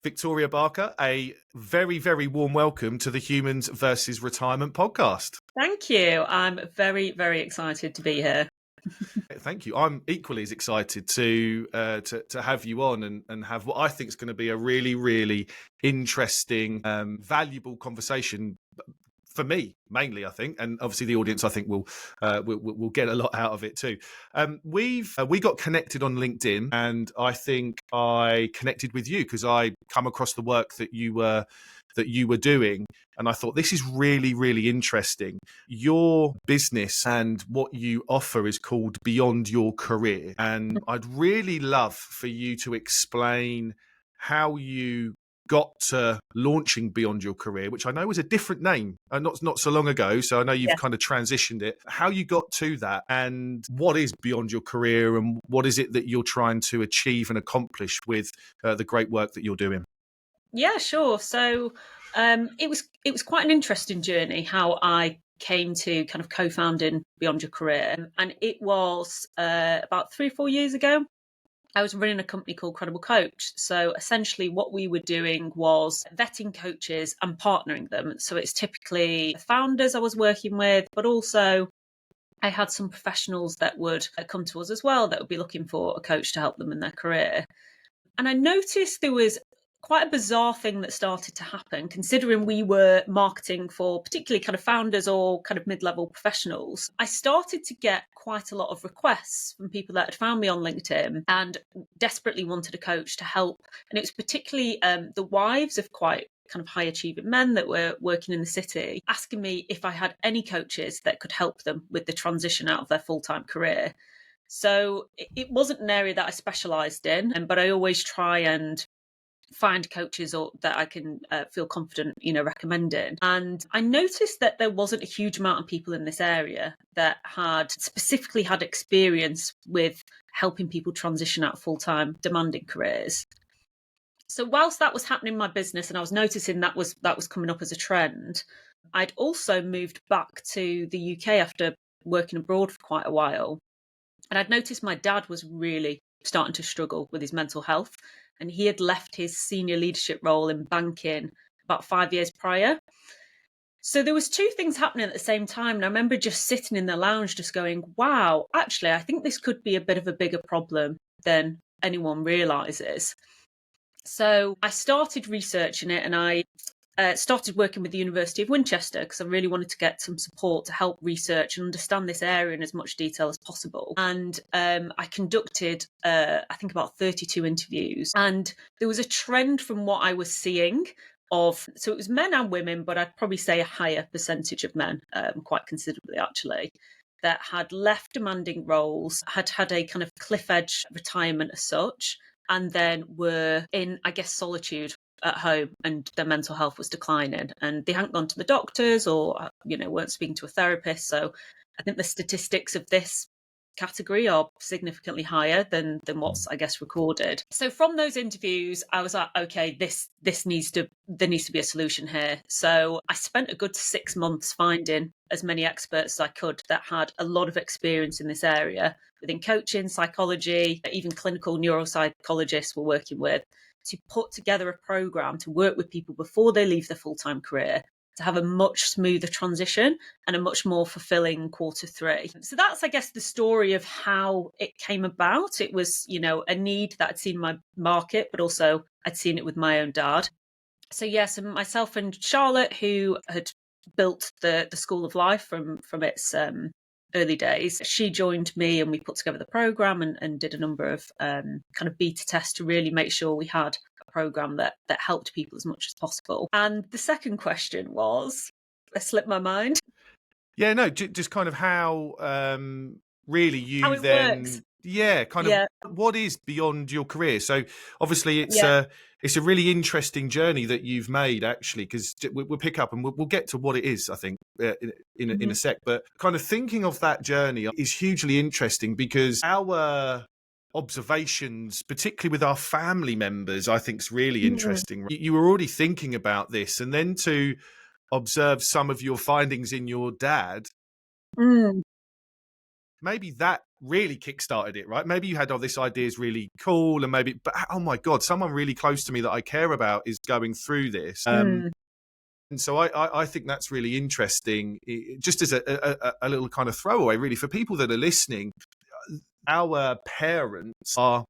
Victoria Barker, a very, very warm welcome to the Humans versus Retirement podcast. Thank you. I'm very, very excited to be here. Thank you. I'm equally as excited to have you on and have what I think is going to be a really, really interesting, valuable conversation for me, mainly, I think, and obviously the audience, I think, will get a lot out of it too. We got connected on LinkedIn, and I think I connected with you because I come across the work that you were doing, and I thought this is really, really interesting. Your business and what you offer is called Beyond Your Career, and I'd really love for you to explain how you got to launching Beyond Your Career, which I know was a different name, not so long ago. So I know you've kind of transitioned it. How you got to that, and what is Beyond Your Career, and what is it that you're trying to achieve and accomplish with the great work that you're doing? Yeah, sure. So it was quite an interesting journey how I came to kind of co-founding Beyond Your Career, and it was about 3 or 4 years ago. I was running a company called Credible Coach. So essentially what we were doing was vetting coaches and partnering them. So it's typically founders I was working with, but also I had some professionals that would come to us as well that would be looking for a coach to help them in their career. And I noticed there was quite a bizarre thing that started to happen, considering we were marketing for particularly kind of founders or kind of mid-level professionals. I started to get quite a lot of requests from people that had found me on LinkedIn and desperately wanted a coach to help. And it was particularly the wives of quite kind of high achieving men that were working in the city, asking me if I had any coaches that could help them with the transition out of their full-time career. So it wasn't an area that I specialised in, but I always try and find coaches that I can feel confident, recommending. And I noticed that there wasn't a huge amount of people in this area that had specifically had experience with helping people transition out of full-time demanding careers. So whilst that was happening in my business and I was noticing that was coming up as a trend, I'd also moved back to the UK after working abroad for quite a while. And I'd noticed my dad was really starting to struggle with his mental health. And he had left his senior leadership role in banking about 5 years prior. So there was two things happening at the same time. And I remember just sitting in the lounge just going, wow, actually, I think this could be a bit of a bigger problem than anyone realizes. So I started researching it, and I started working with the University of Winchester because I really wanted to get some support to help research and understand this area in as much detail as possible. And I conducted, I think, about 32 interviews. And there was a trend from what I was seeing so it was men and women, but I'd probably say a higher percentage of men, quite considerably actually, that had left demanding roles, had had a kind of cliff edge retirement as such, and then were in, I guess, solitude at home, and their mental health was declining, and they hadn't gone to the doctors or weren't speaking to a therapist. So I think the statistics of this category are significantly higher than what's, I guess, recorded. So from those interviews I was like, okay, there needs to be a solution here. So I spent a good 6 months finding as many experts as I could that had a lot of experience in this area within coaching, psychology, even clinical neuropsychologists we're working with, to put together a program to work with people before they leave their full-time career to have a much smoother transition and a much more fulfilling quarter three. So that's, I guess, the story of how it came about. It was, a need that I'd seen in my market, but also I'd seen it with my own dad. So yes, and myself and Charlotte, who had built the School of Life from its early days, she joined me and we put together the program and did a number of kind of beta tests to really make sure we had a program that helped people as much as possible. And the second question was, I slipped my mind. Yeah, no, just kind of how really you how it then works. of what is Beyond Your Career. So obviously it's a really interesting journey that you've made, actually, because we'll pick up and we'll get to what it is, I think, in a sec. But kind of thinking of that journey is hugely interesting because our observations, particularly with our family members, I think is really interesting. You were already thinking about this, and then to observe some of your findings in your dad, maybe that really kickstarted it, right? Maybe you had, oh, this idea is really cool, and maybe, but oh my God, someone really close to me that I care about is going through this. And so I think that's really interesting, just as a little kind of throwaway, really, for people that are listening. Our parents are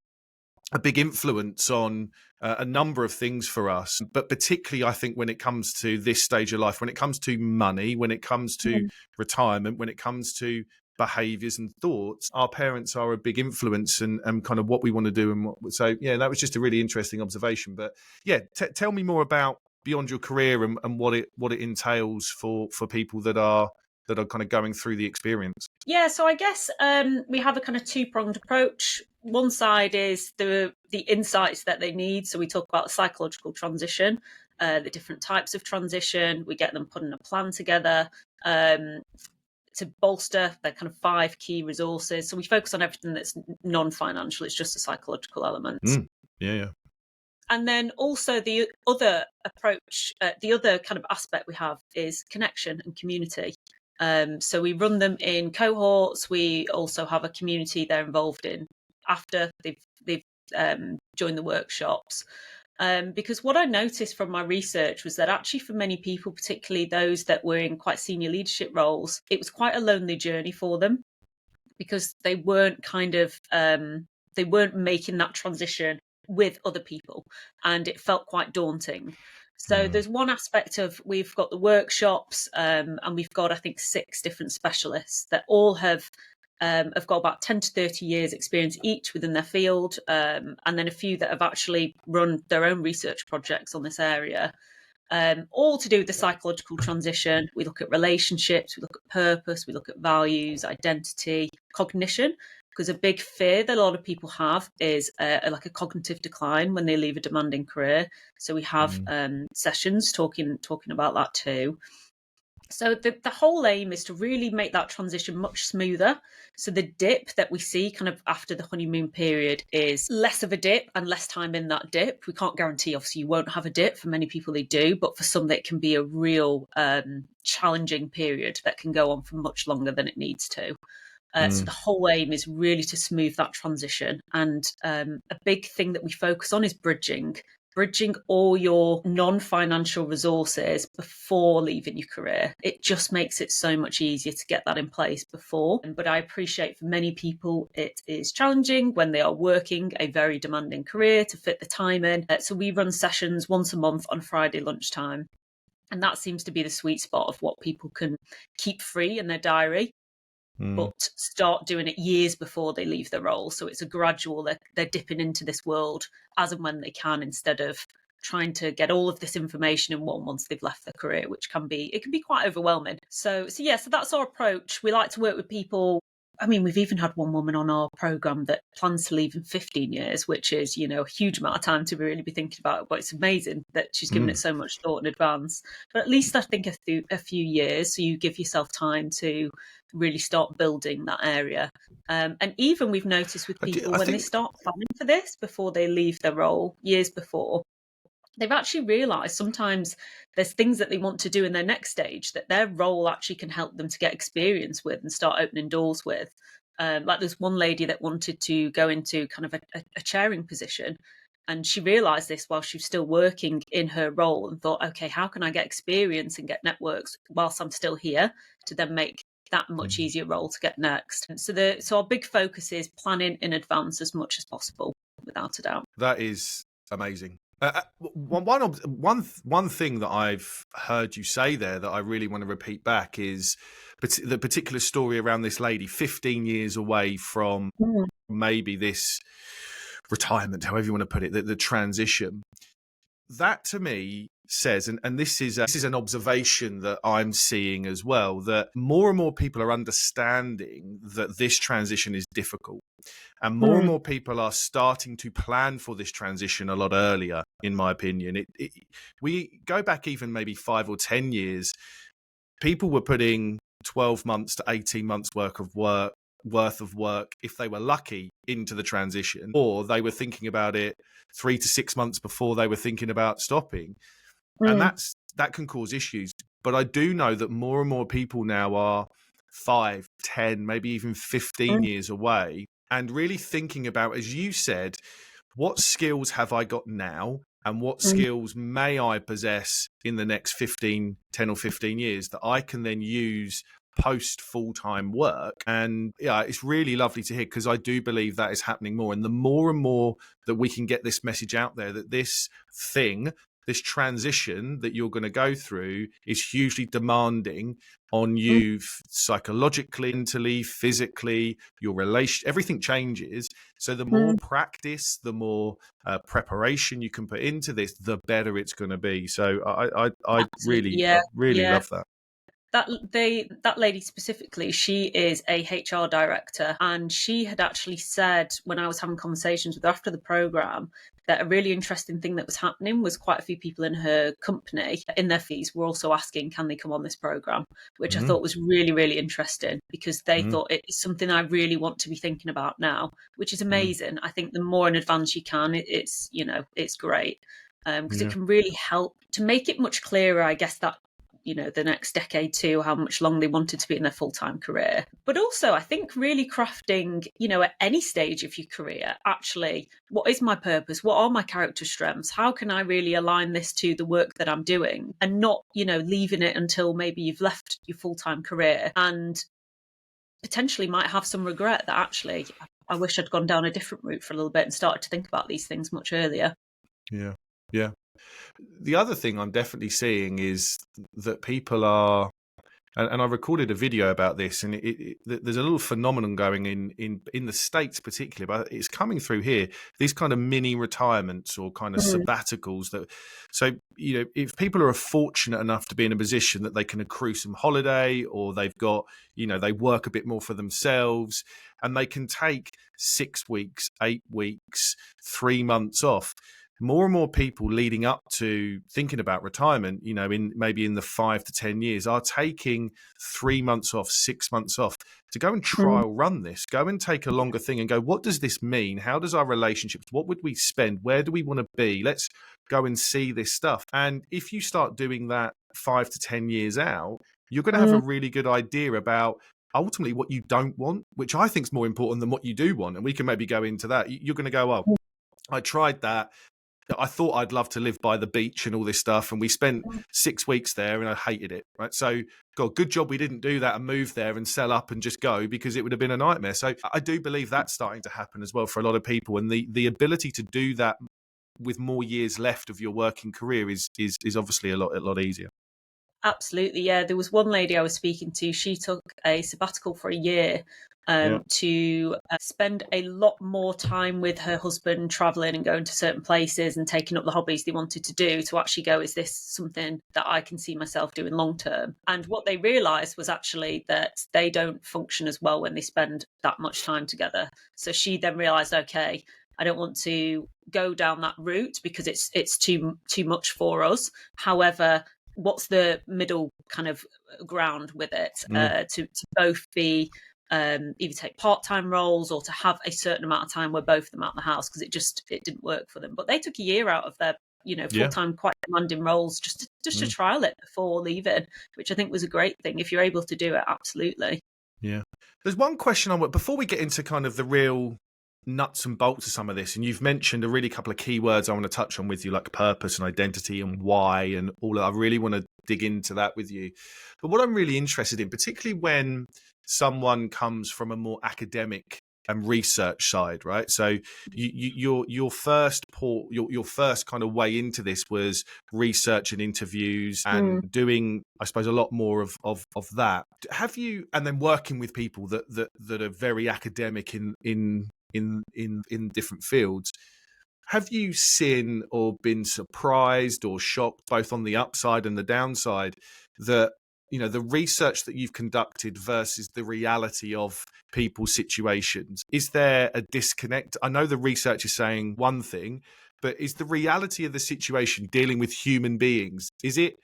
a big influence on a number of things for us, but particularly I think when it comes to this stage of life, when it comes to money, when it comes to retirement, when it comes to behaviors and thoughts, our parents are a big influence and kind of what we want to do. So yeah, that was just a really interesting observation. But yeah, tell me more about beyond your career and what it entails for people that are kind of going through the experience. Yeah, so I guess we have a kind of two-pronged approach. One side is the insights that they need. So we talk about psychological transition, the different types of transition. We get them putting a plan together to bolster their kind of 5 key resources. So we focus on everything that's non-financial. It's just a psychological element. Yeah. And then also the other approach, the other kind of aspect we have is connection and community. So we run them in cohorts. We also have a community they're involved in after they've joined the workshops. Because what I noticed from my research was that actually for many people, particularly those that were in quite senior leadership roles, it was quite a lonely journey for them because they weren't they weren't making that transition with other people, and it felt quite daunting. So there's one aspect of, we've got the workshops, and we've got, I think, 6 different specialists that all have got about 10 to 30 years experience each within their field, and then a few that have actually run their own research projects on this area, all to do with the psychological transition. We look at relationships, we look at purpose, we look at values, identity, cognition, because a big fear that a lot of people have is like a cognitive decline when they leave a demanding career. So we have sessions talking about that too. So the whole aim is to really make that transition much smoother. So the dip that we see kind of after the honeymoon period is less of a dip and less time in that dip. We can't guarantee, obviously, you won't have a dip. For many people, they do. But for some, that can be a real challenging period that can go on for much longer than it needs to. So the whole aim is really to smooth that transition. And a big thing that we focus on is bridging all your non-financial resources before leaving your career. It just makes it so much easier to get that in place before. But I appreciate for many people, it is challenging when they are working a very demanding career to fit the time in. So we run sessions once a month on Friday lunchtime. And that seems to be the sweet spot of what people can keep free in their diary, but start doing it years before they leave the role. So it's a gradual, they're dipping into this world as and when they can, instead of trying to get all of this information in one once they've left their career, which can be quite overwhelming. So that's our approach. We like to work with people. I mean, we've even had one woman on our program that plans to leave in 15 years, which is, a huge amount of time to really be thinking about it. But it's amazing that she's given it so much thought in advance. But at least I think a few years, so you give yourself time to really start building that area. And even we've noticed with people when they start planning for this before they leave their role, years before, they've actually realised sometimes there's things that they want to do in their next stage that their role actually can help them to get experience with and start opening doors with. Like there's one lady that wanted to go into kind of a chairing position, and she realised this while she was still working in her role and thought, okay, how can I get experience and get networks whilst I'm still here to then make that much easier role to get next. So our big focus is planning in advance as much as possible, without a doubt. That is amazing. One thing that I've heard you say there that I really want to repeat back is the particular story around this lady 15 years away from maybe this retirement, however you want to put it, the transition. That to me says, and this is an observation that I'm seeing as well, that more and more people are understanding that this transition is difficult. And more people are starting to plan for this transition a lot earlier, in my opinion. We go back even maybe 5 or 10 years, people were putting 12 months to 18 months worth of work, if they were lucky, into the transition, or they were thinking about it 3 to 6 months before they were thinking about stopping. And that can cause issues. But I do know that more and more people now are 5, 10, maybe even 15 years away, and really thinking about, as you said, what skills have I got now and what skills may I possess in the next 10 or 15 years that I can then use post full-time work. And yeah, it's really lovely to hear, because I do believe that is happening more. And the more and more that we can get this message out there, that this transition that you're going to go through is hugely demanding on you psychologically, mentally, physically, your relation, everything changes. So the more practice, the more preparation you can put into this, the better it's going to be. So I really love that. That lady specifically, she is a HR director, and she had actually said, when I was having conversations with her after the program, that a really interesting thing that was happening was quite a few people in her company, in their fees, were also asking, can they come on this program, which I thought was really, really interesting, because they thought it's something I really want to be thinking about now, which is amazing. I think the more in advance you can, it's great, because it can really help to make it much clearer, I guess, that the next decade too, how much longer they wanted to be in their full-time career. But also, I think really crafting, at any stage of your career, actually, what is my purpose? What are my character strengths? How can I really align this to the work that I'm doing, and not, leaving it until maybe you've left your full-time career and potentially might have some regret that actually, I wish I'd gone down a different route for a little bit and started to think about these things much earlier. Yeah. Yeah. The other thing I'm definitely seeing is that people are, and I recorded a video about this, and there's a little phenomenon going in the States particularly, but it's coming through here, these kind of mini retirements or kind of sabbaticals so if people are fortunate enough to be in a position that they can accrue some holiday, or they've got, they work a bit more for themselves, and they can take 6 weeks, 8 weeks, 3 months off. More and more people leading up to thinking about retirement, in the 5 to 10 years, are taking 3 months off, 6 months off to go and trial run this, go and take a longer thing and go, what does this mean? How does our relationships, what would we spend? Where do we want to be? Let's go and see this stuff. And if you start doing that 5 to 10 years out, you're going to have a really good idea about ultimately what you don't want, which I think is more important than what you do want. And we can maybe go into that. You're going to go, oh, I tried that. I thought I'd love to live by the beach and all this stuff, and we spent 6 weeks there and I hated it, right? So, God, good job we didn't do that and move there and sell up and just go, because it would have been a nightmare. So I do believe that's starting to happen as well for a lot of people, and the ability to do that with more years left of your working career is obviously a lot easier. Absolutely, yeah. There was one lady I was speaking to, she took a sabbatical for a year to spend a lot more time with her husband, traveling and going to certain places and taking up the hobbies they wanted to do, to actually go, is this something that I can see myself doing long term? And what they realised was actually that they don't function as well when they spend that much time together. So she then realised, okay, I don't want to go down that route because it's too much for us. However, what's the middle kind of ground with it, to both be either take part-time roles or to have a certain amount of time where both of them out of the house, because it didn't work for them. But they took a year out of their full-time, quite demanding roles just to trial it before leaving, which I think was a great thing. If you're able to do it, absolutely. Yeah. There's one question before we get into kind of the real nuts and bolts of some of this, and you've mentioned a really couple of key words I want to touch on with you, like purpose and identity and why and all. I really want to dig into that with you. But what I'm really interested in, particularly when someone comes from a more academic and research side, right? So your first kind of way into this was research and interviews and doing, I suppose, a lot more of that. Have you, and then working with people that are very academic in different fields. Have you seen or been surprised or shocked, both on the upside and the downside, that the research that you've conducted versus the reality of people's situations? Is there a disconnect? I know the research is saying one thing, but is the reality of the situation dealing with human beings, is it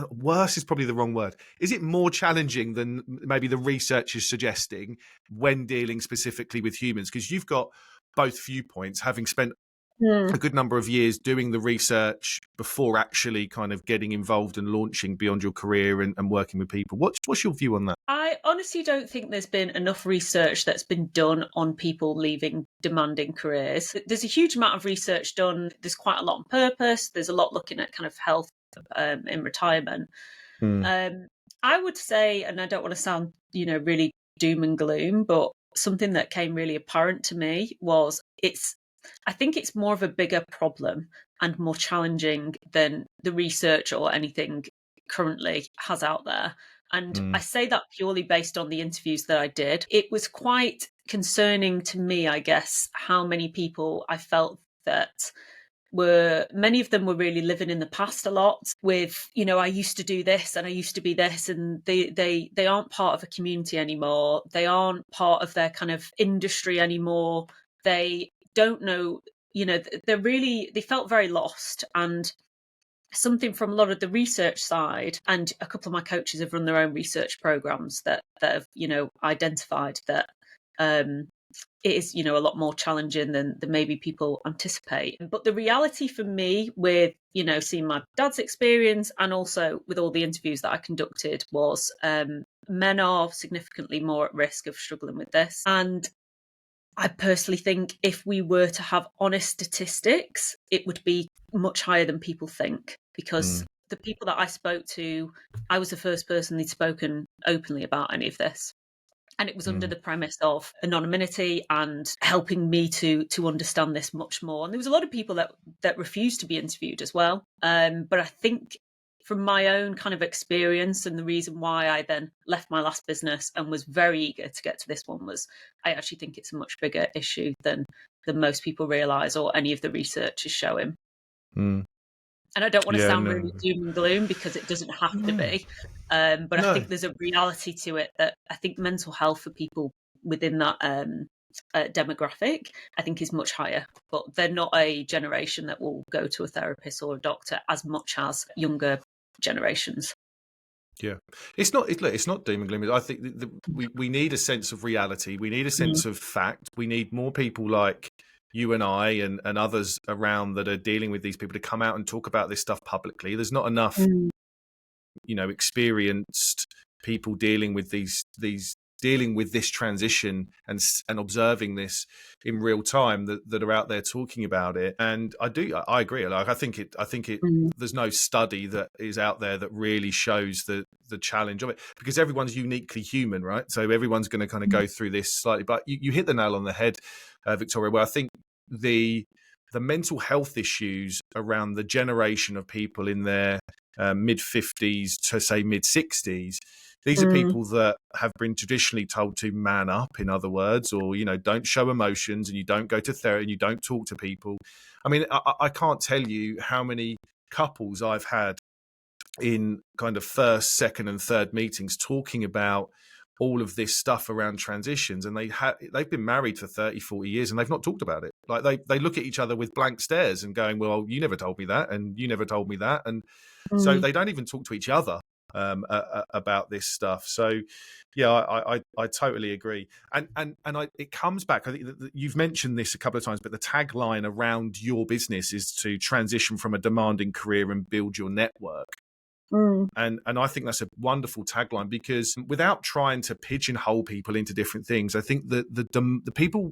worse is probably the wrong word. Is it more challenging than maybe the research is suggesting when dealing specifically with humans? Because you've got both viewpoints, having spent a good number of years doing the research before actually kind of getting involved and launching beyond your career and working with people. What's your view on that? I honestly don't think there's been enough research that's been done on people leaving demanding careers. There's a huge amount of research done. There's quite a lot on purpose. There's a lot looking at kind of health in retirement. Um, I would say, and I don't want to sound, really doom and gloom, but something that came really apparent to me was I think it's more of a bigger problem and more challenging than the research or anything currently has out there. And I say that purely based on the interviews that I did. It was quite concerning to me, I guess, how many people I felt that many of them were really living in the past a lot with, I used to do this and I used to be this, and they aren't part of a community anymore. They aren't part of their kind of industry anymore. They don't know, they felt very lost. And something from a lot of the research side, and a couple of my coaches have run their own research programs that have, identified that it is, a lot more challenging than maybe people anticipate. But the reality for me with, seeing my dad's experience and also with all the interviews that I conducted was men are significantly more at risk of struggling with this. And I personally think if we were to have honest statistics, it would be much higher than people think, because the people that I spoke to, I was the first person they'd spoken openly about any of this. And it was under the premise of anonymity and helping me to understand this much more. And there was a lot of people that refused to be interviewed as well. But I think from my own kind of experience, and the reason why I then left my last business and was very eager to get to this one, was I actually think it's a much bigger issue than most people realise or any of the research is showing. And I don't want to sound really doom and gloom, because it doesn't have to be. But I think there's a reality to it that I think mental health for people within that demographic, I think, is much higher. But they're not a generation that will go to a therapist or a doctor as much as younger generations. Yeah, it's not doom and gloom. I think we need a sense of reality. We need a sense of fact. We need more people like you and I and others around that are dealing with these people to come out and talk about this stuff publicly. There's not enough, experienced people dealing with dealing with this transition and observing this in real time that are out there talking about it. And I agree. Like I think there's no study that is out there that really shows the challenge of it, because everyone's uniquely human, right? So everyone's going to kind of go through this slightly. But you hit the nail on the head, Victoria, where I think the mental health issues around the generation of people in their mid 50s to say mid 60s. These are people that have been traditionally told to man up, in other words, or, don't show emotions, and you don't go to therapy and you don't talk to people. I mean, I can't tell you how many couples I've had in kind of first, second and third meetings talking about all of this stuff around transitions, and they've been married for 30, 40 years and they've not talked about it. Like they look at each other with blank stares and going, well, you never told me that, and you never told me that. And so they don't even talk to each other about this stuff. So yeah, I totally agree. And it comes back, I think you've mentioned this a couple of times, but the tagline around your business is to transition from a demanding career and build your network. And I think that's a wonderful tagline, because without trying to pigeonhole people into different things, I think that the people,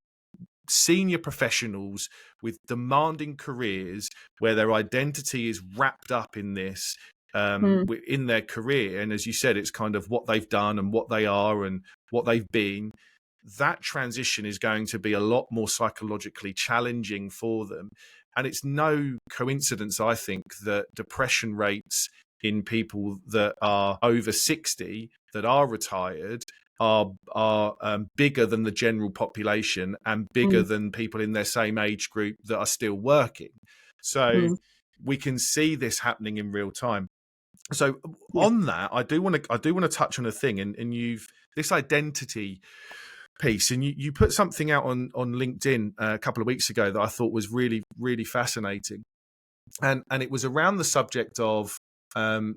senior professionals with demanding careers where their identity is wrapped up in this, in their career, and as you said, it's kind of what they've done and what they are and what they've been, that transition is going to be a lot more psychologically challenging for them. And it's no coincidence, I think, that depression rates in people that are over 60 that are retired are bigger than the general population and bigger than people in their same age group that are still working. So we can see this happening in real time. So on that, I do want to touch on a thing, and you've this identity piece, and you put something out on LinkedIn a couple of weeks ago that I thought was really, really fascinating, and it was around the subject of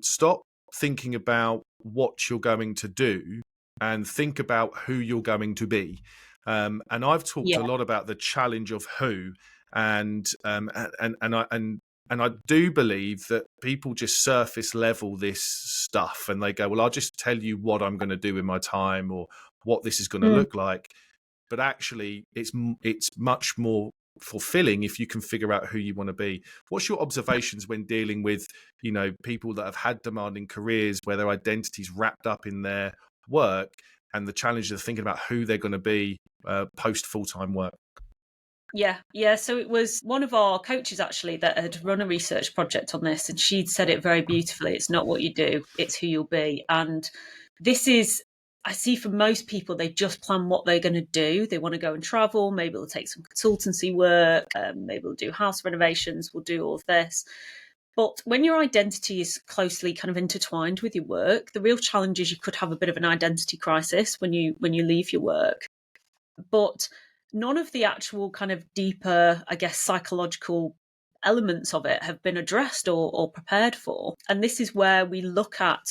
stop thinking about what you're going to do and think about who you're going to be. And I've talked a lot about the challenge of who, and And I do believe that people just surface level this stuff and they go, well, I'll just tell you what I'm going to do in my time or what this is going to look like. But actually, it's much more fulfilling if you can figure out who you want to be. What's your observations when dealing with, people that have had demanding careers where their identity's wrapped up in their work and the challenge of thinking about who they're going to be post full-time work? Yeah. So it was one of our coaches actually that had run a research project on this, and she'd said it very beautifully. It's not what you do, it's who you'll be. And this is, I see for most people, they just plan what they're going to do. They want to go and travel. Maybe they'll take some consultancy work. Maybe they'll do house renovations. We'll do all of this. But when your identity is closely kind of intertwined with your work, the real challenge is you could have a bit of an identity crisis when you leave your work. But none of the actual kind of deeper, I guess, psychological elements of it have been addressed or prepared for. And this is where we look at,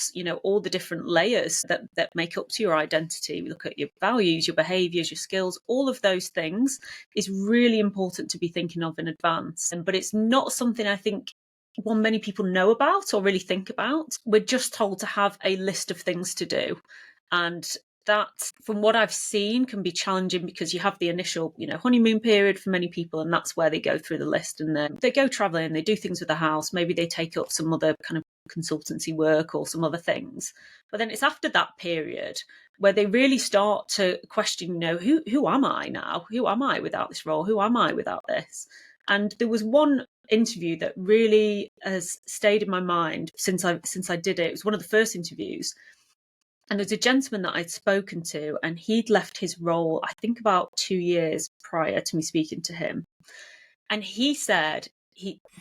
all the different layers that make up to your identity. We look at your values, your behaviors, your skills, all of those things is really important to be thinking of in advance. But it's not something I think many people know about or really think about. We're just told to have a list of things to do. And that, from what I've seen, can be challenging because you have the initial, honeymoon period for many people, and that's where they go through the list and then they go traveling, they do things with the house, maybe they take up some other kind of consultancy work or some other things. But then it's after that period where they really start to question, who am I now? Who am I without this role? Who am I without this? And there was one interview that really has stayed in my mind since I did it. It was one of the first interviews. And there's a gentleman that I'd spoken to, and he'd left his role, I think about 2 years prior to me speaking to him. And he said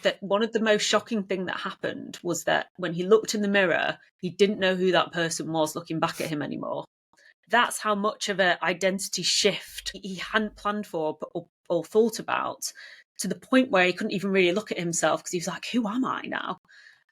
that one of the most shocking thing that happened was that when he looked in the mirror, he didn't know who that person was looking back at him anymore. That's how much of an identity shift he hadn't planned for or thought about, to the point where he couldn't even really look at himself because he was like, who am I now?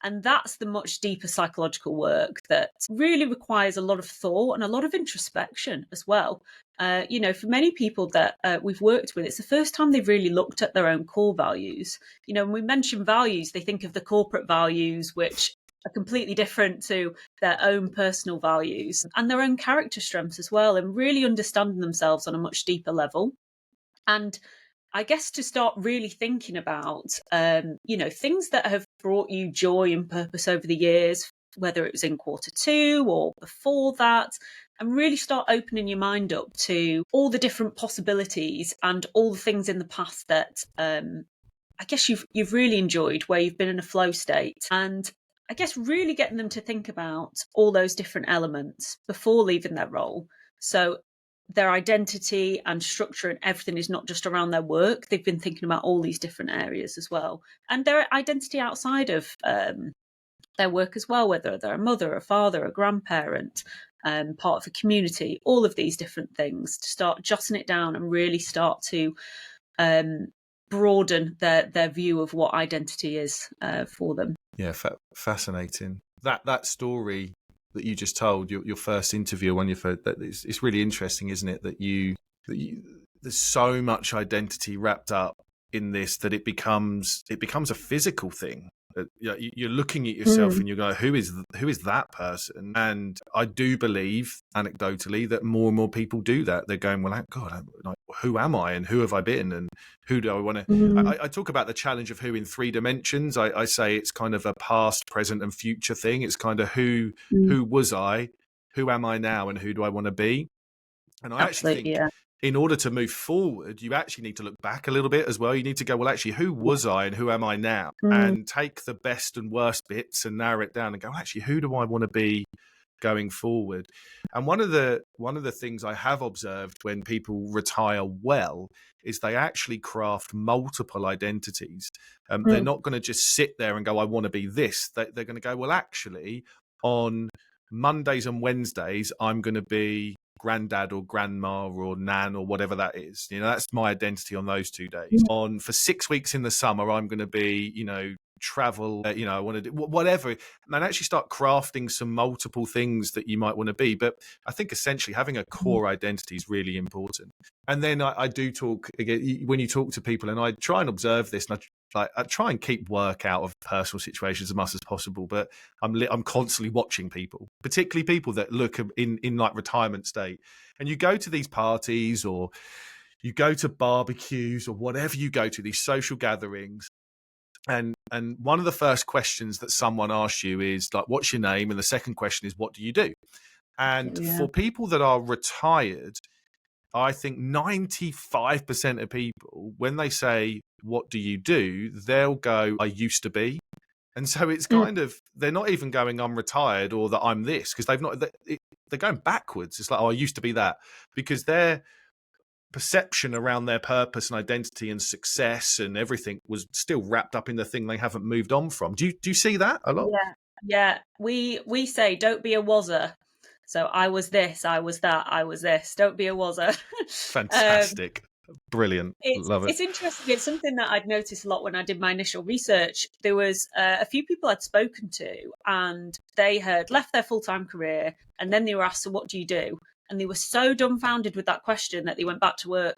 And that's the much deeper psychological work that really requires a lot of thought and a lot of introspection as well. For many people that we've worked with, it's the first time they've really looked at their own core values. When we mention values, they think of the corporate values, which are completely different to their own personal values and their own character strengths as well, and really understanding themselves on a much deeper level. And I guess to start really thinking about, things that have brought you joy and purpose over the years, whether it was in Q2 or before that, and really start opening your mind up to all the different possibilities and all the things in the past that I guess you've really enjoyed, where you've been in a flow state. And I guess really getting them to think about all those different elements before leaving their role. So their identity and structure and everything is not just around their work. They've been thinking about all these different areas as well. And their identity outside of their work as well, whether they're a mother, a father, a grandparent, part of a community, all of these different things, to start jotting it down and really start to broaden their view of what identity is for them. Yeah, fascinating. That story that you just told, your first interview, when it's really interesting, isn't it? That there's so much identity wrapped up in this that it becomes a physical thing. You're looking at yourself and you're going, who is that person? And I do believe, anecdotally, that more and more people do that. They're going, well, God, who am I and who have I been and who do I want to? I talk about the challenge of who in 3 dimensions. I say it's kind of a past, present, and future thing. It's kind of who was I, who am I now, and who do I want to be? And I actually think, in order to move forward, you actually need to look back a little bit as well. You need to go, well, actually, who was I and who am I now? And take the best and worst bits and narrow it down and go, well, actually, who do I want to be going forward? And one of the things I have observed when people retire well is they actually craft multiple identities. They're not going to just sit there and go, I want to be this. They're going to go, well, actually, on Mondays and Wednesdays, I'm going to be granddad or grandma or nan or whatever that is. That's my identity on those 2 days. For 6 weeks in the summer, I'm going to be, travel, I want to do whatever, and actually start crafting some multiple things that you might want to be. But I think essentially having a core identity is really important. And then I do talk again when you talk to people, and I try and observe this, and I try and keep work out of personal situations as much as possible. But I'm constantly watching people, particularly people that look in like retirement state, and you go to these parties or you go to barbecues or whatever you go to, these social gatherings, and one of the first questions that someone asks you is like, what's your name? And the second question is, what do you do? And for people that are retired, I think 95% of people, when they say, what do you do? They'll go, I used to be. And so it's kind of, they're not even going, I'm retired or that I'm this, because they're going backwards. It's like, oh, I used to be that, because their perception around their purpose and identity and success and everything was still wrapped up in the thing they haven't moved on from. Do you see that a lot? Yeah. We say, don't be a wazzer. So I was this, I was that, I was this. Don't be a wazzer. Fantastic. Brilliant. Love it. It's interesting. It's something that I'd noticed a lot when I did my initial research. There was a few people I'd spoken to, and they had left their full-time career, and then they were asked, so what do you do? And they were so dumbfounded with that question that they went back to work.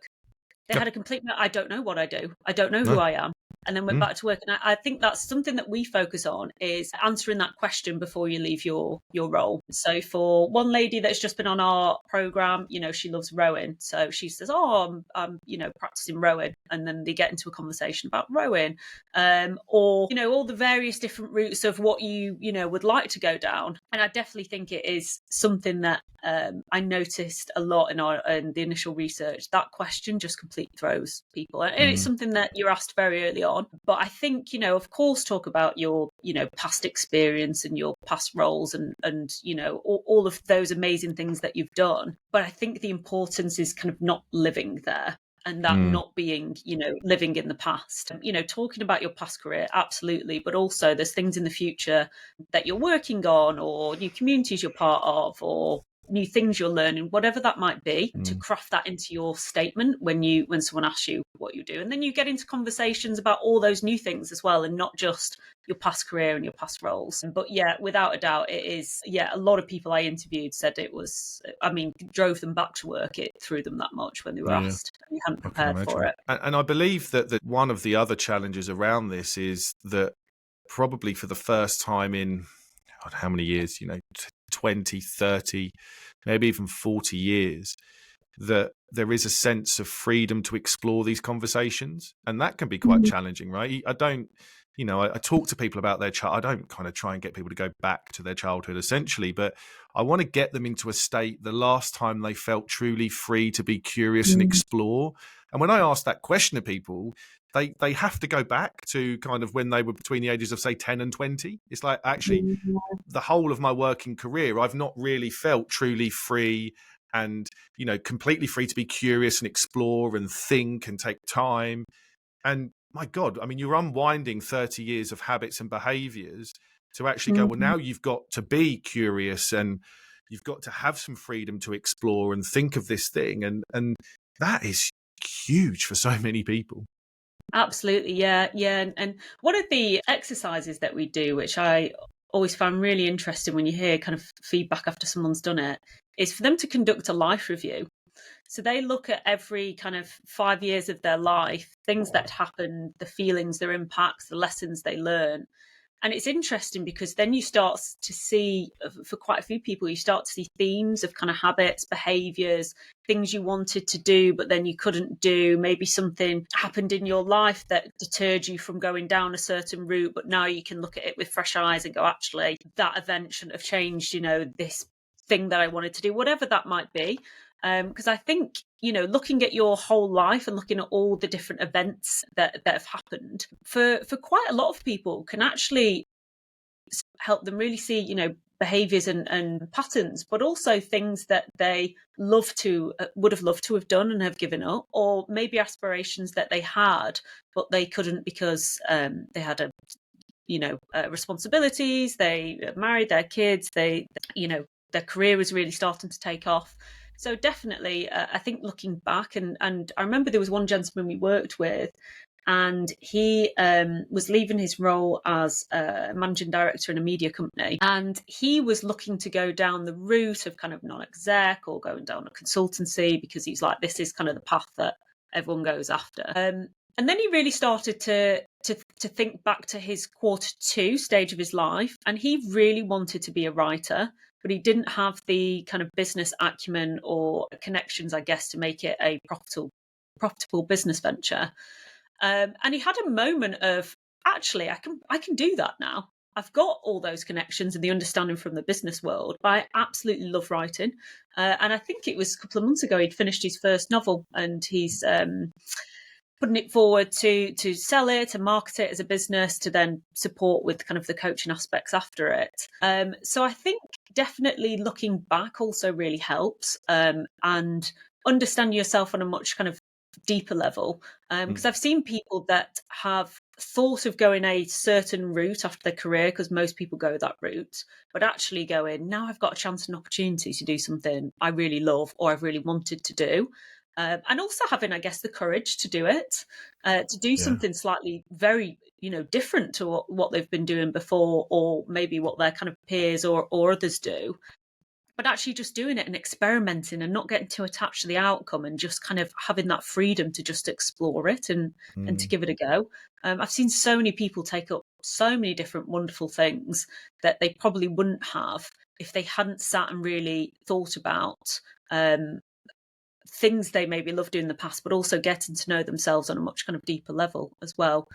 They had a complete, I don't know what I do. I don't know who I am. And then went back to work. And I think that's something that we focus on, is answering that question before you leave your role. So for one lady that's just been on our program, she loves rowing. So she says, oh, I'm practicing rowing. And then they get into a conversation about rowing, or, all the various different routes of what you would like to go down. And I definitely think it is something that I noticed a lot in the initial research. That question just completely throws people. And it's something that you're asked very early on. But I think, of course, talk about your, past experience and your past roles and all of those amazing things that you've done. But I think the importance is kind of not living there. And that not being, living in the past, talking about your past career, absolutely. But also there's things in the future that you're working on, or new communities you're part of, or new things you're learning, whatever that might be, to craft that into your statement when someone asks you what you do. And then you get into conversations about all those new things as well, and not just your past career and your past roles. But yeah, without a doubt, it is, a lot of people I interviewed said it was, drove them back to work. It threw them that much when they were asked. And you hadn't prepared for it. And I believe that one of the other challenges around this is that probably for the first time in, God, how many years, 20, 30, maybe even 40 years, that there is a sense of freedom to explore these conversations. And that can be quite challenging, right? I don't, I talk to people about their child. I don't kind of try and get people to go back to their childhood essentially, but I want to get them into a state the last time they felt truly free to be curious and explore. And when I ask that question to people, they have to go back to kind of when they were between the ages of, say, 10 and 20. It's like, actually, the whole of my working career, I've not really felt truly free and, completely free to be curious and explore and think and take time. And my God, you're unwinding 30 years of habits and behaviors to actually go, well, now you've got to be curious and you've got to have some freedom to explore and think of this thing. And that is huge for so many people. Absolutely. Yeah. And one of the exercises that we do, which I always find really interesting when you hear kind of feedback after someone's done it, is for them to conduct a life review. So they look at every kind of 5 years of their life, things that happened, the feelings, their impacts, the lessons they learn. And it's interesting because then you start to see, for quite a few people, you start to see themes of kind of habits, behaviors, things you wanted to do, but then you couldn't do. Maybe something happened in your life that deterred you from going down a certain route, but now you can look at it with fresh eyes and go, actually, that event shouldn't have changed, this thing that I wanted to do, whatever that might be. Because I think, looking at your whole life and looking at all the different events that have happened for quite a lot of people can actually help them really see, behaviors and patterns, but also things that they would have loved to have done and have given up, or maybe aspirations that they had, but they couldn't because they had responsibilities, they married their kids, their career was really starting to take off. So definitely, I think looking back, and I remember there was one gentleman we worked with, and he was leaving his role as a managing director in a media company, and he was looking to go down the route of kind of non-exec or going down a consultancy, because he's like, this is kind of the path that everyone goes after. And then he really started to think back to his Q2 stage of his life, and he really wanted to be a writer, but he didn't have the kind of business acumen or connections, I guess, to make it a profitable business venture. And he had a moment of, actually, I can do that now. I've got all those connections and the understanding from the business world, but I absolutely love writing. And I think it was a couple of months ago he'd finished his first novel, and he's putting it forward to sell it, to market it as a business, to then support with kind of the coaching aspects after it. So I think definitely looking back also really helps, and understand yourself on a much kind of deeper level. Because I've seen people that have thought of going a certain route after their career, because most people go that route, but actually going, now I've got a chance and opportunity to do something I really love or I've really wanted to do. And also having, I guess, the courage to do it, to do something slightly very, different to what they've been doing before, or maybe what their kind of peers or others do, but actually just doing it and experimenting and not getting too attached to the outcome, and just kind of having that freedom to just explore it and to give it a go. I've seen so many people take up so many different wonderful things that they probably wouldn't have if they hadn't sat and really thought about things they maybe loved doing in the past, but also getting to know themselves on a much kind of deeper level as well.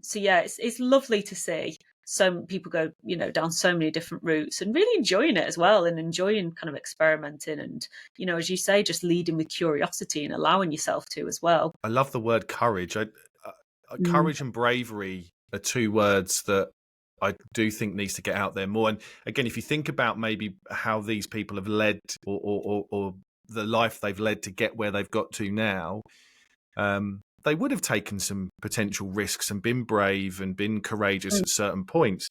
So yeah, it's lovely to see some people go, down so many different routes and really enjoying it as well, and enjoying kind of experimenting and, as you say, just leading with curiosity and allowing yourself to as well. I love the word courage. Courage and bravery are two words that I do think needs to get out there more. And again, if you think about maybe how these people have led, or the life they've led to get where they've got to now, they would have taken some potential risks and been brave and been courageous at certain points.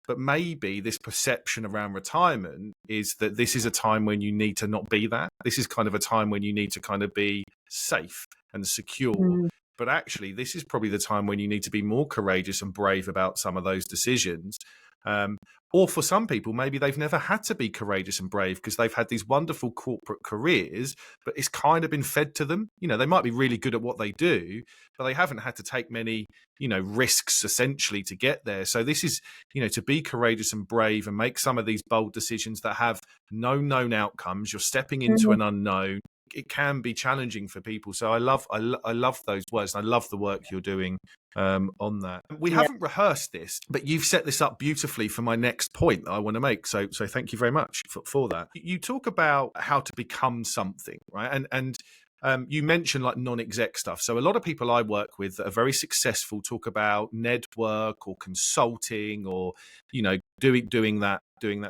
But maybe this perception around retirement is that this is a time when you need to not be that. This is kind of a time when you need to kind of be safe and secure. But actually, this is probably the time when you need to be more courageous and brave about some of those decisions. Or for some people, maybe they've never had to be courageous and brave because they've had these wonderful corporate careers, but it's kind of been fed to them. They might be really good at what they do, but they haven't had to take many, risks essentially to get there. So this is, to be courageous and brave and make some of these bold decisions that have no known outcomes. You're stepping into an unknown. It can be challenging for people. So I love those words. And I love the work you're doing on that. We haven't rehearsed this, but you've set this up beautifully for my next point that I want to make. So thank you very much for that. You talk about how to become something, right? And you mentioned like non-exec stuff. So a lot of people I work with that are very successful talk about NED work or consulting or, doing that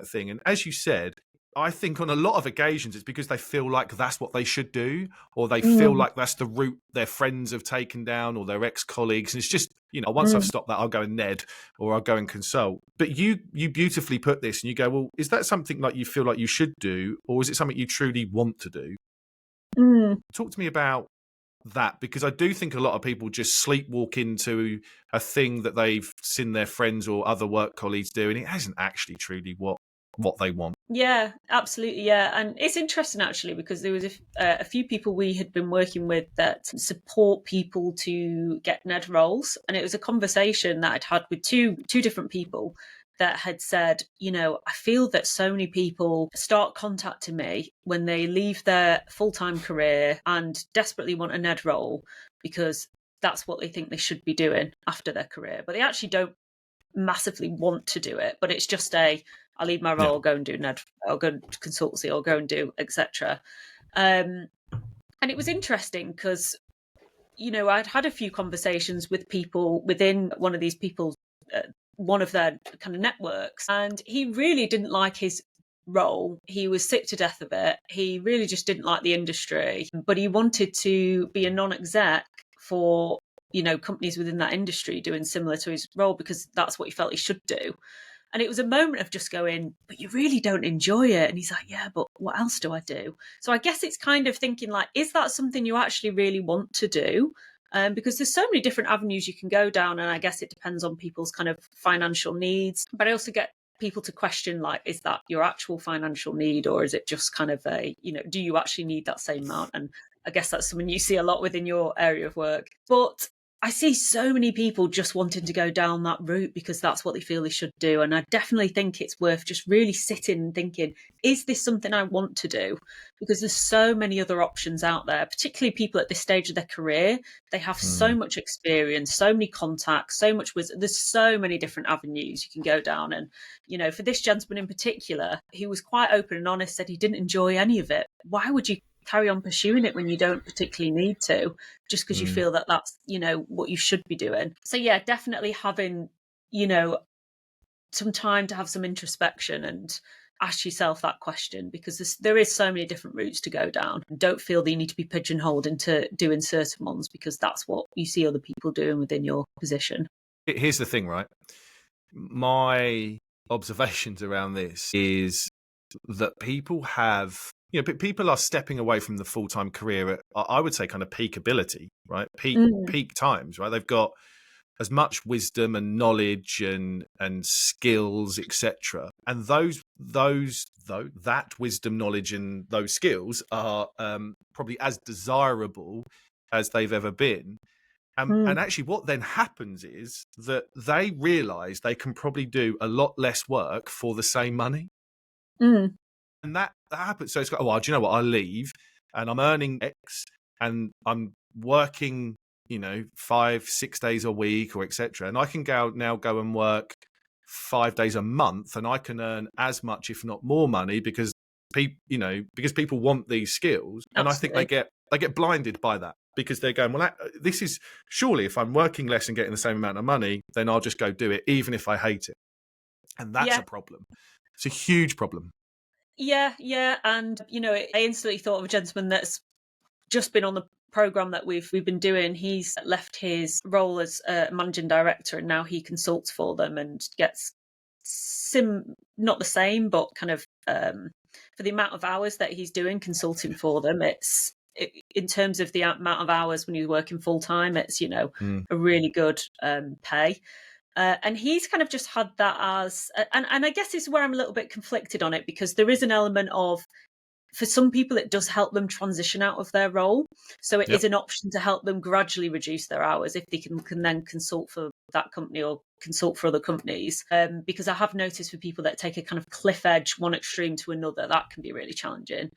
thing. And as you said, I think on a lot of occasions it's because they feel like that's what they should do, or they feel like that's the route their friends have taken down or their ex-colleagues. And it's just, once I've stopped that, I'll go and NED or I'll go and consult. But you beautifully put this and you go, well, is that something like you feel like you should do, or is it something you truly want to do? Talk to me about that, because I do think a lot of people just sleepwalk into a thing that they've seen their friends or other work colleagues do, and it hasn't actually truly what they want. Yeah, absolutely. Yeah. And it's interesting actually, because there was a few people we had been working with that support people to get NED roles. And it was a conversation that I'd had with two different people that had said, I feel that so many people start contacting me when they leave their full-time career and desperately want a NED role because that's what they think they should be doing after their career. But they actually don't massively want to do it. But it's just I'll leave my role, go and do NED, or go to consultancy, or go and do etc. And it was interesting because, I'd had a few conversations with people within one of these people's, one of their kind of networks, and he really didn't like his role. He was sick to death of it. He really just didn't like the industry, but he wanted to be a non-exec for, companies within that industry doing similar to his role, because that's what he felt he should do. And it was a moment of just going, but you really don't enjoy it. And he's like, yeah, but what else do I do? So I guess it's kind of thinking like, is that something you actually really want to do? because there's so many different avenues you can go down, and I guess it depends on people's kind of financial needs. But I also get people to question, like, is that your actual financial need, or is it just kind of a, do you actually need that same amount? And I guess that's something you see a lot within your area of work. But I see so many people just wanting to go down that route because that's what they feel they should do. And I definitely think it's worth just really sitting and thinking, is this something I want to do? Because there's so many other options out there, particularly people at this stage of their career. They have so much experience, so many contacts, so much wisdom. There's so many different avenues you can go down. And, for this gentleman in particular, he was quite open and honest, said he didn't enjoy any of it. Why would you carry on pursuing it when you don't particularly need to, just because you feel that that's, what you should be doing? So yeah, definitely having, some time to have some introspection and ask yourself that question, because there is so many different routes to go down. Don't feel that you need to be pigeonholed into doing certain ones because that's what you see other people doing within your position. Here's the thing, right? My observations around this is that people have, people are stepping away from the full-time career at, I would say, kind of peak ability, right? Peak times, right? They've got as much wisdom and knowledge and skills, etc. And that wisdom, knowledge, and those skills are probably as desirable as they've ever been. And actually what then happens is that they realize they can probably do a lot less work for the same money. And that happens. So it's like, oh, well, do you know what? I leave and I'm earning X and I'm working, 5-6 days a week or etc. And I can go and work 5 days a month and I can earn as much, if not more money, because people want these skills. And Absolutely. I think they get blinded by that because they're going, well, this is surely if I'm working less and getting the same amount of money, then I'll just go do it, even if I hate it. And that's a problem. It's a huge problem. Yeah. And, I instantly thought of a gentleman that's just been on the program that we've been doing. He's left his role as a managing director and now he consults for them and gets not the same, but kind of for the amount of hours that he's doing consulting for them, in terms of the amount of hours when you're working full time, it's a really good pay. And he's kind of just had that as, and I guess this is where I'm a little bit conflicted on it, because there is an element of, for some people, it does help them transition out of their role. So it is an option to help them gradually reduce their hours if they can then consult for that company or consult for other companies. Because I have noticed for people that take a kind of cliff edge, one extreme to another, that can be really challenging.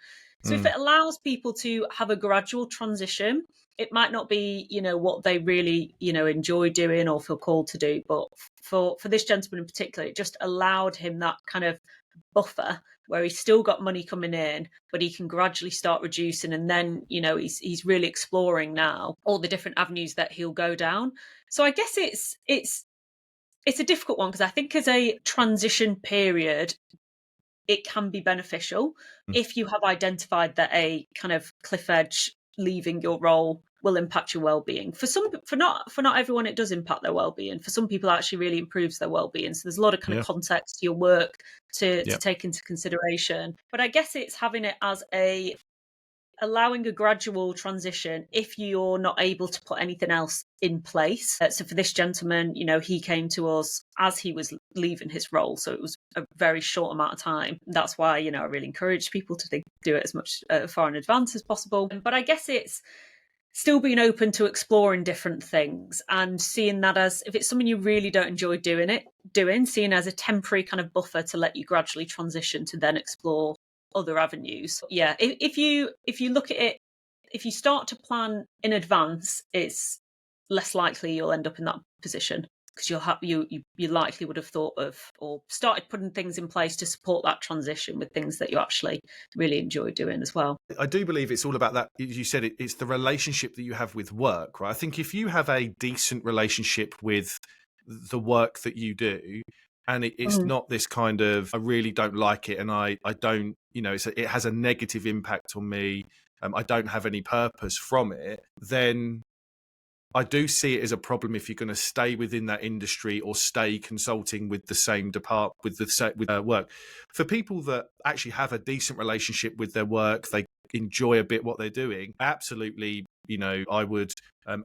So if it allows people to have a gradual transition, it might not be, what they really, enjoy doing or feel called to do. But for this gentleman in particular, it just allowed him that kind of buffer where he's still got money coming in, but he can gradually start reducing. And then, he's really exploring now all the different avenues that he'll go down. So I guess it's a difficult one, because I think as a transition period, it can be beneficial if you have identified that a kind of cliff edge leaving your role will impact your well-being. For not everyone, it does impact their well-being. For some people, it actually really improves their well-being. So there's a lot of kind of context to your work to take into consideration. But I guess it's having it as allowing a gradual transition if you're not able to put anything else in place. So for this gentleman, he came to us as he was leaving his role. So it was a very short amount of time. That's why, I really encourage people to do it as much far in advance as possible. But I guess it's still being open to exploring different things and seeing that as, if it's something you really don't enjoy seeing as a temporary kind of buffer to let you gradually transition to then explore other avenues. Yeah, if you look at it, if you start to plan in advance, it's less likely you'll end up in that position, because you likely would have thought of or started putting things in place to support that transition with things that you actually really enjoy doing as well. I do believe it's all about that. As you said, it's the relationship that you have with work, right? I think if you have a decent relationship with the work that you do, and it's not this kind of, I really don't like it and I don't, it has a negative impact on me, I don't have any purpose from it, then I do see it as a problem if you're going to stay within that industry or stay consulting with the same department, with work. For people that actually have a decent relationship with their work, they enjoy a bit what they're doing, absolutely I would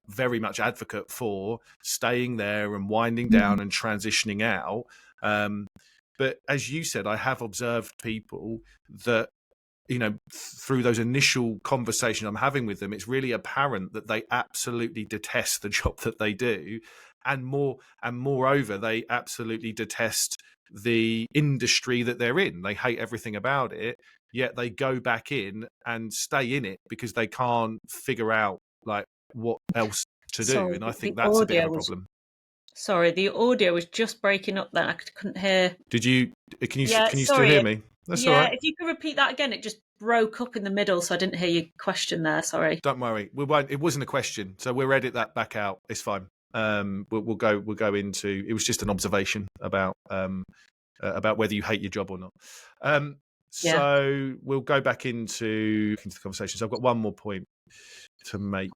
very much advocate for staying there and winding down and transitioning out. But as you said, I have observed people that, through those initial conversations I'm having with them, it's really apparent that they absolutely detest the job that they do, and moreover, they absolutely detest the industry that they're in. They hate everything about it, yet they go back in and stay in it because they can't figure out like what else to do. Sorry, And I the think that's a bit of audio a was. problem. Sorry, the audio was just breaking up there. I couldn't hear. Did you? Can you? Yeah, Can you still hear me? That's all Yeah, right. if you could repeat that again, it just broke up in the middle, so I didn't hear your question there. Sorry. Don't worry. We won't. It wasn't a question, so we'll edit that back out. It's fine. We'll go into. It was just an observation about whether you hate your job or not. Yeah. So we'll go back into the conversation. So I've got one more point to make,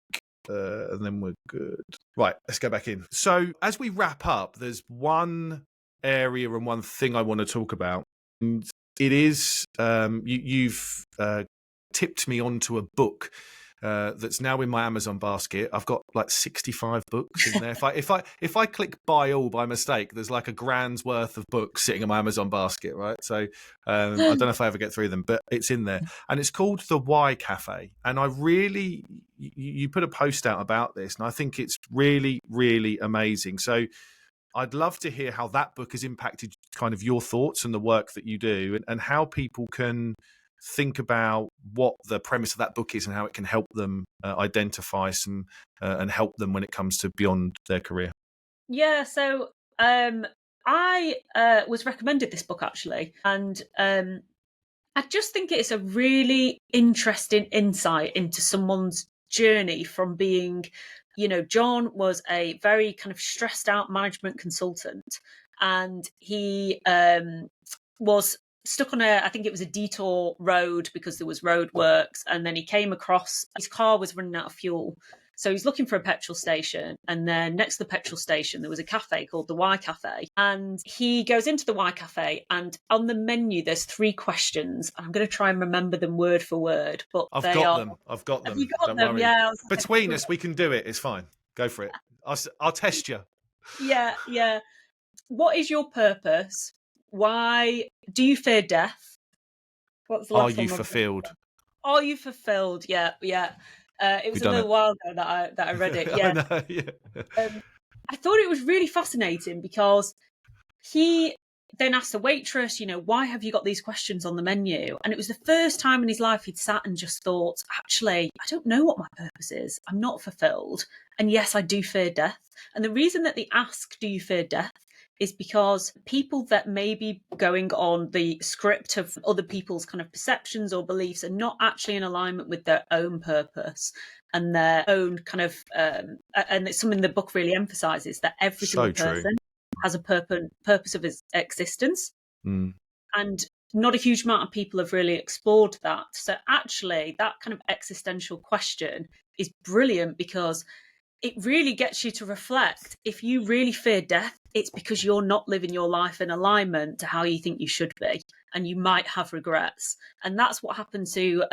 and then we're good. Right, let's go back in. So as we wrap up, there's one area and one thing I want to talk about. And it is you've tipped me onto a book that's now in my Amazon basket. I've got like 65 books in there. If I click buy all by mistake, there's like a grand's worth of books sitting in my Amazon basket, right? So I don't know if I ever get through them, but it's in there, and it's called The Why Cafe. And I really, you put a post out about this, and I think it's really, really amazing. So I'd love to hear how that book has impacted kind of your thoughts and the work that you do, and how people can think about what the premise of that book is and how it can help them identify some and help them when it comes to beyond their career. Yeah, so I was recommended this book actually, and I just think it's a really interesting insight into someone's journey from being, John was a very kind of stressed out management consultant, and he was stuck on I think it was a detour road because there was road works, and then he came across his car was running out of fuel. So he's looking for a petrol station, and then next to the petrol station there was a cafe called the Y Cafe, and he goes into the Y Cafe, and on the menu there's 3 questions. I'm going to try and remember them word for word, but I've they got are. them. I've got Have them. you got Don't them? worry. Yeah. Between us, we can do it. It's fine. Go for it. I'll test you. Yeah, yeah. What is your purpose? Why do you fear death? What's the Are last you one? fulfilled? Are you fulfilled? Yeah, yeah. It was We've a done it. little while ago that I read it. I Yeah. know. Yeah. I thought it was really fascinating because he then asked the waitress, why have you got these questions on the menu? And it was the first time in his life he'd sat and just thought, actually, I don't know what my purpose is. I'm not fulfilled. And yes, I do fear death. And the reason that they ask, do you fear death? Is because people that may be going on the script of other people's kind of perceptions or beliefs are not actually in alignment with their own purpose and their own kind of, and it's something the book really emphasizes, that every So single true. person has a purpose of his existence. Mm. And not a huge amount of people have really explored that. So actually, that kind of existential question is brilliant because it really gets you to reflect. If you really fear death, it's because you're not living your life in alignment to how you think you should be, and you might have regrets. And that's what happened to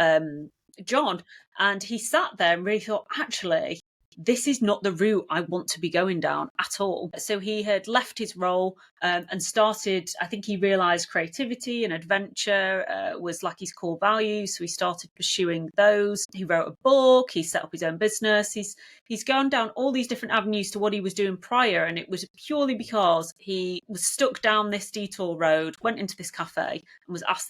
John. And he sat there and really thought, actually, this is not the route I want to be going down at all. So he had left his role and started, I think he realised creativity and adventure was like his core values. So he started pursuing those. He wrote a book, he set up his own business. He's gone down all these different avenues to what he was doing prior. And it was purely because he was stuck down this detour road, went into this cafe and was asked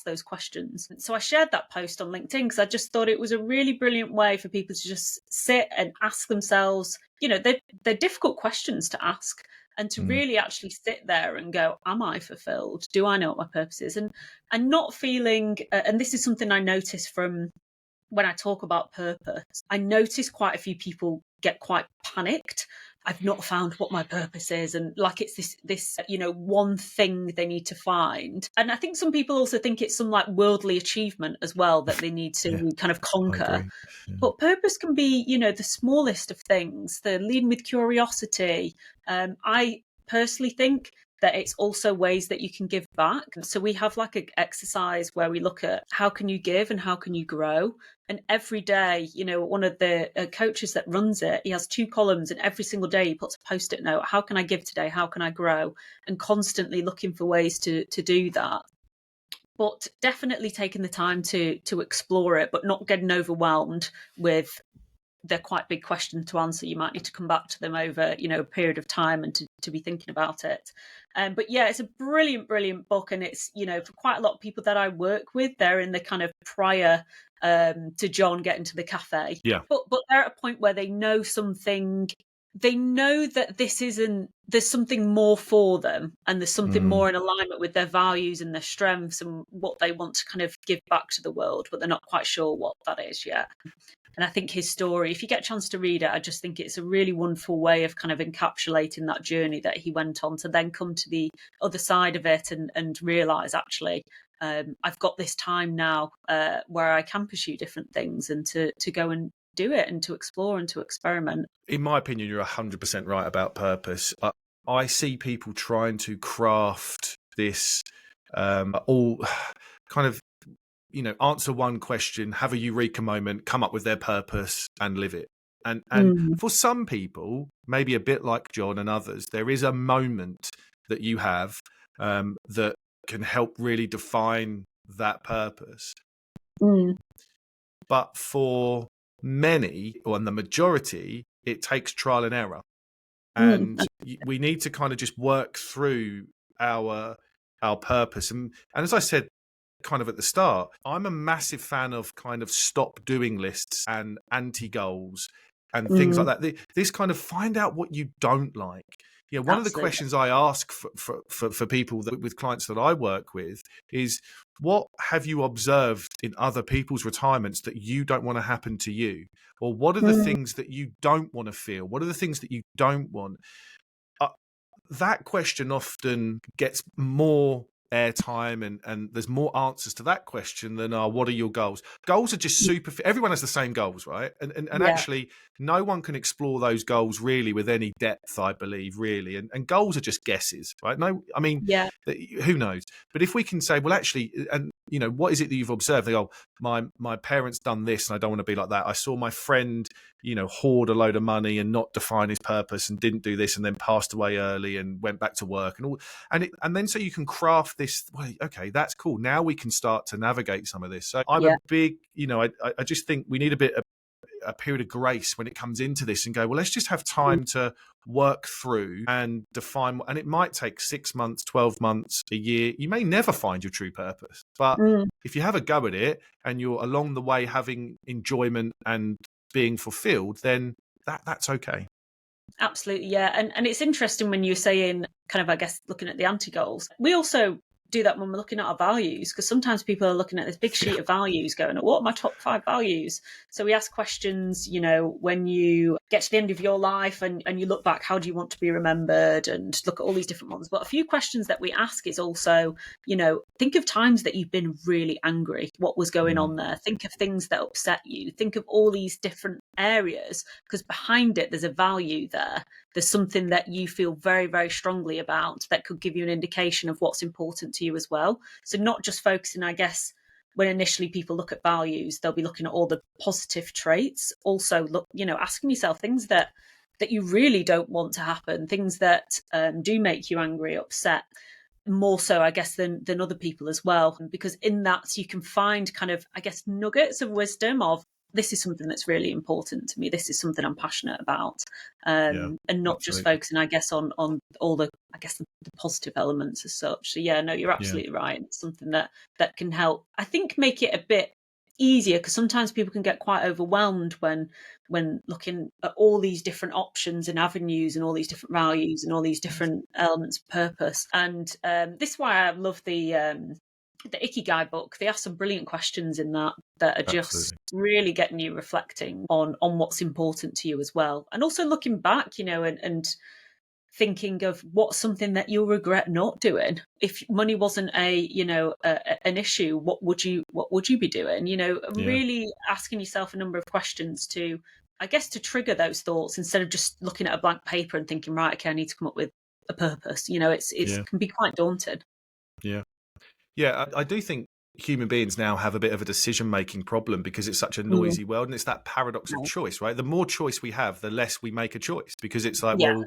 those questions. So I shared that post on LinkedIn because I just thought it was a really brilliant way for people to just sit and ask themselves, they're difficult questions to ask, and to really actually sit there and go, am I fulfilled? Do I know what my purpose is? And not feeling, and this is something I notice from when I talk about purpose, I notice quite a few people get quite panicked. I've not found what my purpose is, and like it's this one thing they need to find. And I think some people also think it's some like worldly achievement as well that they need to kind of conquer. But purpose can be, the smallest of things. The leading with curiosity. I personally think that it's also ways that you can give back. So we have like an exercise where we look at how can you give and how can you grow. And every day, one of the coaches that runs it, he has 2 columns, and every single day he puts a Post-it note. How can I give today? How can I grow? And constantly looking for ways to do that. But definitely taking the time to explore it, but not getting overwhelmed with, they're quite big questions to answer. You might need to come back to them over, a period of time and to be thinking about it. But yeah, it's a brilliant, brilliant book. And it's, for quite a lot of people that I work with, they're in the kind of prior to John getting to the cafe. Yeah. But they're at a point where they know something. They know that there's something more for them, and there's something more in alignment with their values and their strengths and what they want to kind of give back to the world, but they're not quite sure what that is yet. And I think his story, if you get a chance to read it, I just think it's a really wonderful way of kind of encapsulating that journey that he went on to then come to the other side of it and realise, actually, I've got this time now where I can pursue different things and to go and do it and to explore and to experiment. In my opinion, you're 100% right about purpose. I see people trying to craft this all kind of, answer one question, have a eureka moment, come up with their purpose and live it. And for some people, maybe a bit like John and others, there is a moment that you have that can help really define that purpose. But for many, or the majority, it takes trial and error. And we need to kind of just work through our purpose. And as I said kind of at the start, I'm a massive fan of kind of stop doing lists and anti-goals and things like that. This kind of find out what you don't like. One of the questions I ask for people with clients that I work with is, what have you observed in other people's retirements that you don't want to happen to you? Or what are the things that you don't want to feel? What are the things that you don't want? That question often gets more airtime and there's more answers to that question than what are your goals. Goals are just super, everyone has the same goals, right? And actually no one can explore those goals really with any depth, I believe, really. And goals are just guesses, right? No, I mean, who knows? But if we can say, well, actually, and what is it that you've observed? They go, my parents done this and I don't want to be like that. I saw my friend hoard a load of money and not define his purpose and didn't do this and then passed away early and went back to work and all. And then so you can craft this, well, okay, that's cool. Now we can start to navigate some of this. So I'm a big, I just think we need a period of grace when it comes into this and go, well, let's just have time to work through and define. And it might take 6 months, 12 months, a year. You may never find your true purpose, but if you have a go at it and you're along the way having enjoyment and being fulfilled, then that's okay. Absolutely, yeah. And it's interesting when you're saying kind of, I guess, looking at the anti-goals. We also do that when we're looking at our values, because sometimes people are looking at this big sheet of values going, what are my top 5 values? So we ask questions, when you get to the end of your life and you look back, how do you want to be remembered, and look at all these different ones. But a few questions that we ask is also, think of times that you've been really angry. What was going on there? Think of things that upset you. Think of all these different areas, because behind it, there's a value there. There's something that you feel very, very strongly about that could give you an indication of what's important to you as well. So not just focusing, I guess, when initially people look at values, they'll be looking at all the positive traits. Also, look, asking yourself things that you really don't want to happen, things that do make you angry, upset, more so, I guess, than other people as well. Because in that, you can find kind of, I guess, nuggets of wisdom of, this is something that's really important to me. This is something I'm passionate about. And not just focusing, I guess, on all the, I guess, the positive elements as such. So yeah, no, you're absolutely right. It's something that can help, I think, make it a bit easier, because sometimes people can get quite overwhelmed when looking at all these different options and avenues and all these different values and all these different elements of purpose. And this is why I love the Ikigai book. They ask some brilliant questions in that are just really getting you reflecting on what's important to you as well. And also looking back, and thinking of what's something that you'll regret not doing. If money wasn't an issue, what would you be doing? Really asking yourself a number of questions to, I guess, to trigger those thoughts, instead of just looking at a blank paper and thinking, right, okay, I need to come up with a purpose. You know, it's Yeah. can be quite daunting. Yeah. Yeah, I do think human beings now have a bit of a decision-making problem because it's such a Mm. noisy world, and it's that paradox of Right. choice, right? The more choice we have, the less we make a choice, because it's like, Yeah. well,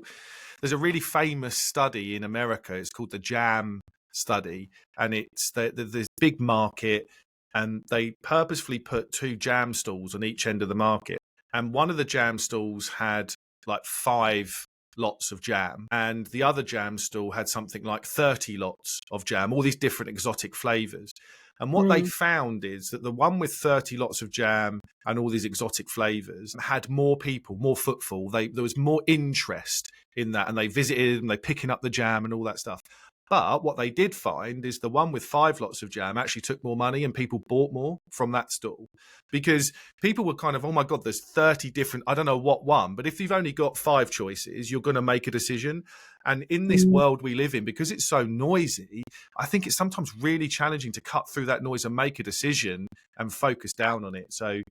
there's a really famous study in America. It's called the Jam study, and it's this big market, and they purposefully put 2 jam stalls on each end of the market, and one of the jam stalls had like 5 lots of jam, and the other jam stall had something like 30 lots of jam, all these different exotic flavors. And what they Mm. found is that the one with 30 lots of jam and all these exotic flavors had more people, more footfall. There was more interest in that, and they visited and they picking up the jam and all that stuff. But what they did find is the one with 5 lots of jam actually took more money, and people bought more from that stall, because people were kind of, oh my God, there's 30 different, I don't know what one, but if you've only got 5 choices, you're going to make a decision. And in this Mm. world we live in, because it's so noisy, I think it's sometimes really challenging to cut through that noise and make a decision and focus down on it. So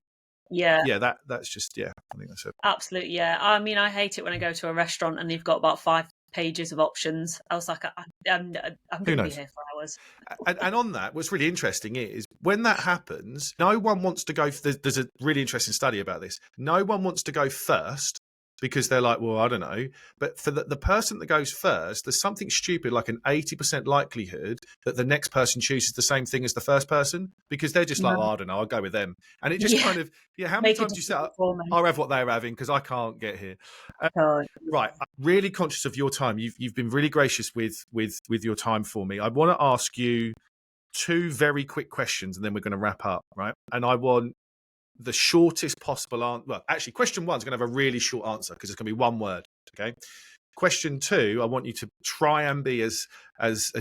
Yeah. yeah, that's just, yeah, I think that's it. Absolutely, yeah. I mean, I hate it when I go to a restaurant and you've got about 5 pages of options. I was like, I'm Who going to be knows? here for hours. And on that, what's really interesting is when that happens, no one wants to go. There's a really interesting study about this. No one wants to go first because they're like, well, I don't know. But for the person that goes first, there's something stupid like an 80% likelihood that the next person chooses the same thing as the first person, because they're just like, Right. oh, I don't know, I'll go with them. And it just Yeah, kind of, yeah, how many make a times do you say, decision for me. I'll have what they're having because I can't get here? Oh, Right, I'm really conscious of your time. You've been really gracious with your time for me. I want to ask you 2 very quick questions, and then we're going to wrap up, right? And I want the shortest possible answer. Well, actually, question 1 is going to have a really short answer because it's going to be one word. Okay. Question 2, I want you to try and be as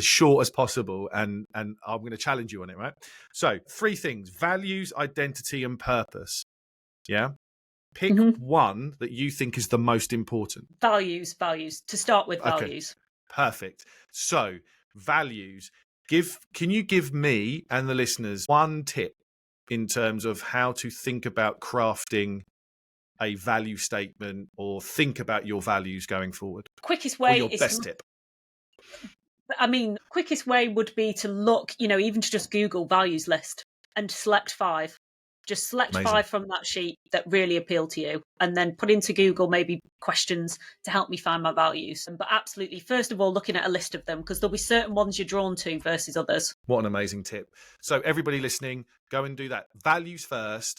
short as possible, and I'm going to challenge you on it, right? So 3 things: values, identity, and purpose. Yeah. Pick Mhm. one that you think is the most important. Values. To start with, Okay. values. Perfect. So, values. Can you give me and the listeners one tip in terms of how to think about crafting a value statement, or think about your values going forward? Quickest Or way your is best to, tip? I mean, quickest way would be to look, you know, even to just Google values list and select 5. Just select Amazing. 5 from that sheet that really appeal to you, and then put into Google maybe questions to help me find my values. But absolutely, first of all, looking at a list of them, because there'll be certain ones you're drawn to versus others. What an amazing tip. So everybody listening, go and do that. Values first.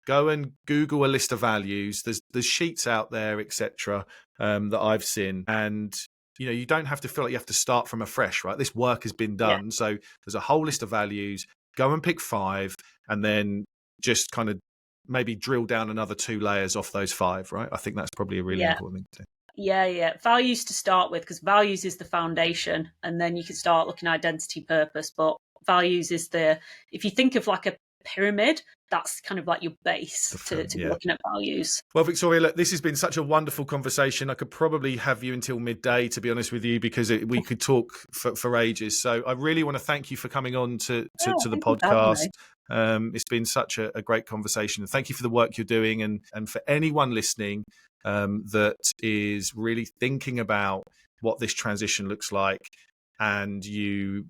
Go and Google a list of values. There's sheets out there, etc., that I've seen, and you don't have to feel like you have to start from afresh, right? This work has been Yeah. done. So there's a whole list of values. Go and pick 5, and then just kind of maybe drill down another 2 layers off those 5, right? I think that's probably a really Yeah. important thing to do. Yeah. Values to start with, because values is the foundation, and then you can start looking at identity, purpose. But values is if you think of like a pyramid, that's kind of like your base to be looking at values. Well, Victoria, look, this has been such a wonderful conversation. I could probably have you until midday, to be honest with you, because we could talk for ages. So I really want to thank you for coming on to the Thank you for having podcast. me. It's been such a great conversation. Thank you for the work you're doing. And for anyone listening that is really thinking about what this transition looks like, and you're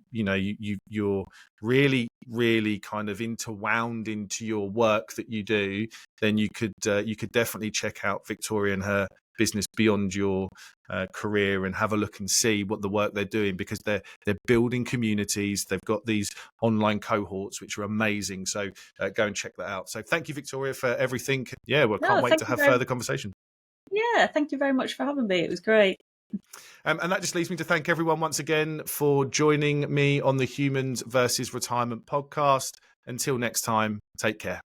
really, really kind of interwound into your work that you do, then you could definitely check out Victoria and her business Beyond Your Career, and have a look and see what the work they're doing, because they're building communities. They've got these online cohorts which are amazing. So go and check that out. So thank you, Victoria, for everything. Yeah, well, can't wait to have further conversation. Yeah, thank you very much for having me. It was great. And that just leaves me to thank everyone once again for joining me on the Humans versus Retirement podcast. Until next time, take care.